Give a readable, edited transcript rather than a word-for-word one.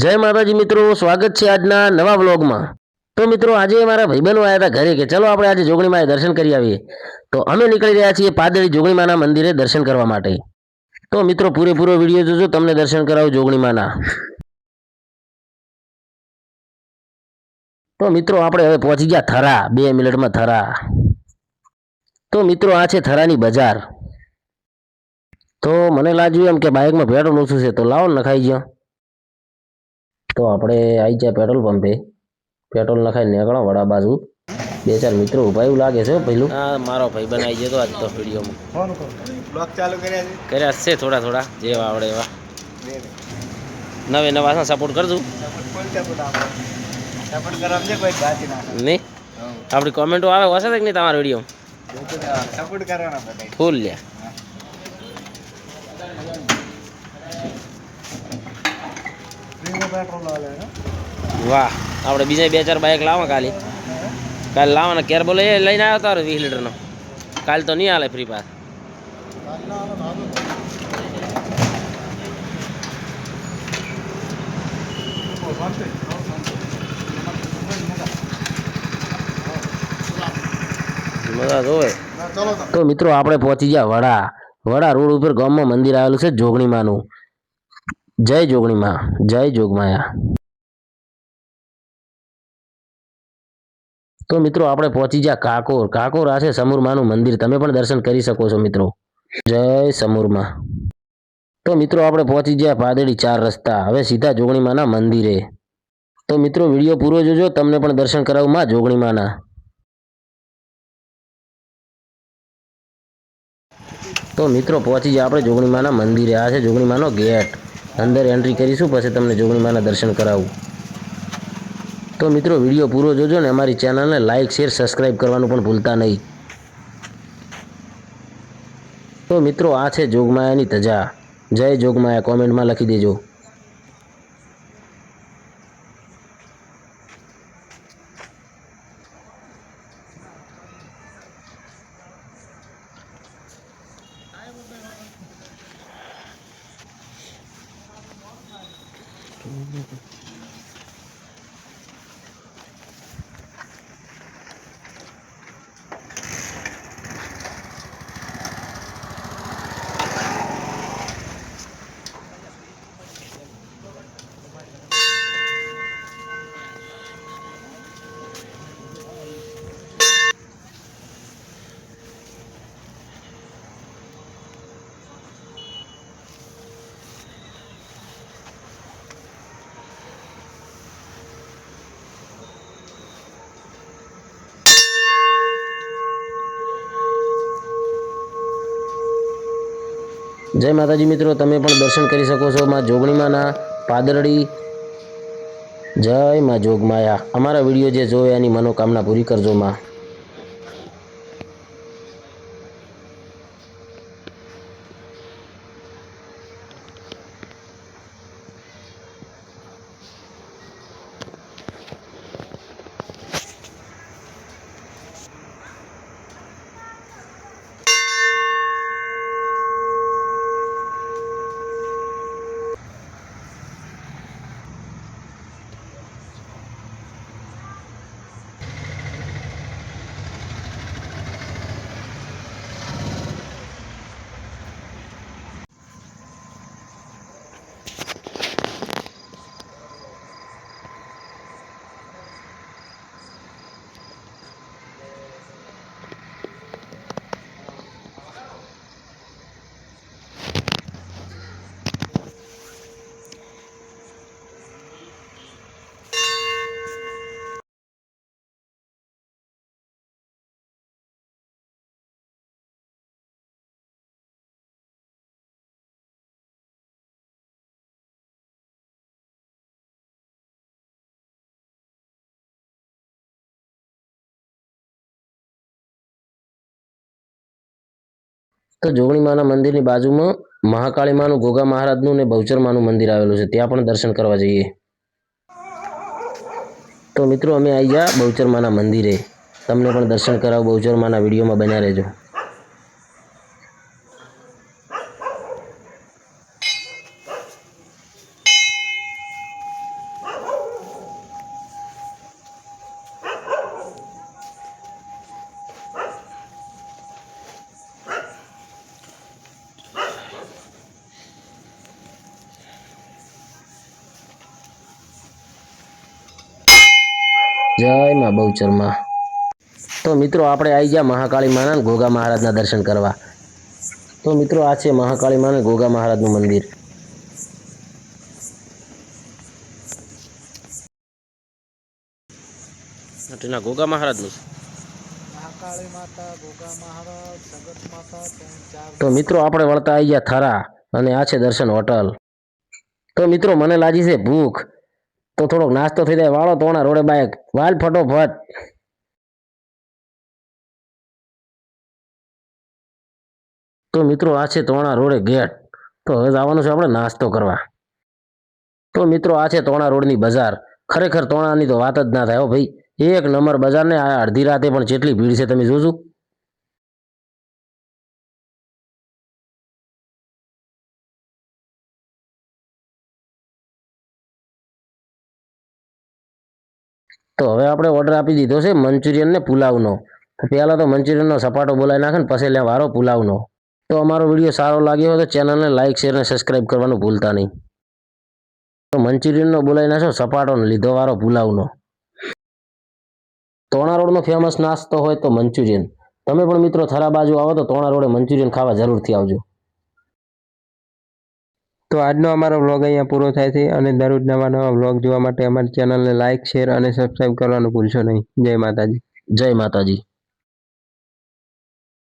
જય માતાજી મિત્રો, સ્વાગત છે આજના નવા વ્લોગમાં। તો મિત્રો આજે મારા ભાઈબંધો આવ્યા હતા ઘરે કે ચલો આપણે આજે જોગણીમાએ દર્શન કરી આવીએ। તો અમે નીકળી રહ્યા છીએ પાદરી જોગણીમાના મંદિરે દર્શન કરવા માટે। તો મિત્રો પૂરેપૂરો વિડીયો જોજો, તમને દર્શન કરાવું જોગણીમાના। તો મિત્રો આપણે હવે પહોંચી ગયા થરા, 2 મિનિટમાં થરા। તો મિત્રો આ છે થરાની બજાર। તો મને લાગ્યું એમ કે બાઇકમાં પેટ્રોલ ઓછું છે તો લાવો નખાઈ ગયો। તો આપણે આવી જાય પેટ્રોલ પંપે, પેટ્રોલ નખાઈ નીકળો વડા બાજુ। 2-4 મિત્રો ઉભા એવું લાગે છે પેલું। હા મારો ભાઈ બનાવી ગયો તો આજ તો વિડીયોમાં ફોન કરો બ્લોગ ચાલુ કર્યા છે થોડા થોડા જેવા આવડે એવા નવા સપોર્ટ કરજો। સપોર્ટ કરાવજે કોઈ બાકી ના નહીં આપણી કોમેન્ટો આવે હશે કે નહીં તમારા વિડીયો સપોર્ટ કરવાના બધા ફૂલ લ્યા। વાહ આપણે બીજા 2-4 બાઇક લાવો કાલે લાવવાના કેરબો લઈને આવ્યો તારો 20 લીટરનો। કાલ તો નહીં હાલે ફ્રી પાસ। મજા જોવે। તો મિત્રો આપણે પહોંચી ગયા વડા રોડ ઉપર ગામમાં મંદિર આવેલું છે જોગણીમાનું। જય જોગણીમાં, જય જોગમાયા। તો મિત્રો આપણે પહોંચી ગયા કાકોર આ છે સમુરમાનું મંદિર, તમે પણ દર્શન કરી શકો છો મિત્રો। જય સમુરમાં। તો મિત્રો આપણે પહોંચી ગયા પાદડી 4 રસ્તા, હવે સીધા જોગણીમાના મંદિરે। તો મિત્રો વિડીયો પૂરો જોજો, તમને પણ દર્શન કરાવું માં જોગણીમાના। તો મિત્રો પહોંચી ગયા આપણે જોગણીમાના મંદિરે, આ છે જોગણીમાનો ગેટ, અંદર એન્ટ્રી કરીશું પછી તમને જોગણીમાના દર્શન કરાવું। તો મિત્રો વિડીયો પૂરો જોજો ને અમારી ચેનલને લાઇક શેર સબસ્ક્રાઈબ કરવાનું પણ ભૂલતા નહીં। તો મિત્રો આ છે જોગમાયાની ધજા, જય જોગમાયા કોમેન્ટમાં લખી દેજો। જય માતાજી મિત્રો, તમે પણ દર્શન કરી શકો છો માં જોગણીમાના પાદરડી। જય માં જોગમાયા। અમારા વિડીયો જે જોવે એની મનોકામના પૂરી કરજો માં। તો જોગણીમાના મંદિરની બાજુમાં મહાકાળીમાનું ગોગા મહારાજનું ને બહુચરમાનું મંદિર આવેલું છે, ત્યાં પણ દર્શન કરવા જઈએ। તો મિત્રો અમે આવી ગયા બહુચરમાના મંદિરે, તમને પણ દર્શન કરાવું, બહુચરમાના વિડીયોમાં બન્યા રહેજો। જય માં બહુચરમાં. તો મિત્રો આપણે આવી ગયા મહાકાળી માના અને ગોગા મહારાજના દર્શન કરવા. તો મિત્રો આ છે મહાકાળી માના અને ગોગા મહારાજનું મંદિર. ના ગોગા મહારાજનું. મહાકાળી માતા, ગોગા મહારાજ, જગત માતા, ચાર. તો મિત્રો આપણે વળતા આવી ગયા થરા અને આ છે દર્શન હોટલ. તો મિત્રો મને લાગી છે ભૂખ, તો થોડોક નાસ્તો થઈ જાય. વાળો તોણા રોડે બાઈક વાલ ફટોફટ. તો મિત્રો આ છે તોણા રોડે ગેટ. તો હવે જવાનું છે આપણે નાસ્તો કરવા. તો મિત્રો આ છે તોણા રોડની બજાર. ખરેખર તોણાની તો વાત જ ના થાય હો ભાઈ. એક નંબર બજાર ને આ અડધી રાતે પણ જેટલી ભીડ છે તમે જોજો. તો હવે આપણે ઓર્ડર આપી દીધો છે મંચુરિયન ને પુલાવનો. તો પહેલાં તો મંચુરિયનનો સપાટો બોલાવી નાખે ને પછી લે વારો પુલાવનો. તો અમારો વિડીયો સારો લાગ્યો હોય તો ચેનલને લાઇક શેર અને સબસ્ક્રાઈબ કરવાનું ભૂલતા નહીં. તો મંચુરિયનનો બોલાવી નાખો સપાટો ને લીધો વારો પુલાવનો. તોણા રોડનો ફેમસ નાસ્તો હોય તો મંચુરિયન. તમે પણ મિત્રો થરા બાજુ આવો તો તોણા રોડે મંચુરિયન ખાવા જરૂરથી આવજો. તો આજનો અમારો વ્લોગ અહીંયા પૂરો થાય છે અને દરરોજ નવા નવા વ્લોગ જોવા માટે અમારી ચેનલને લાઇક શેર અને સબસ્ક્રાઈબ કરવાનું ભૂલશો નહીં. જય માતાજી. જય માતાજી.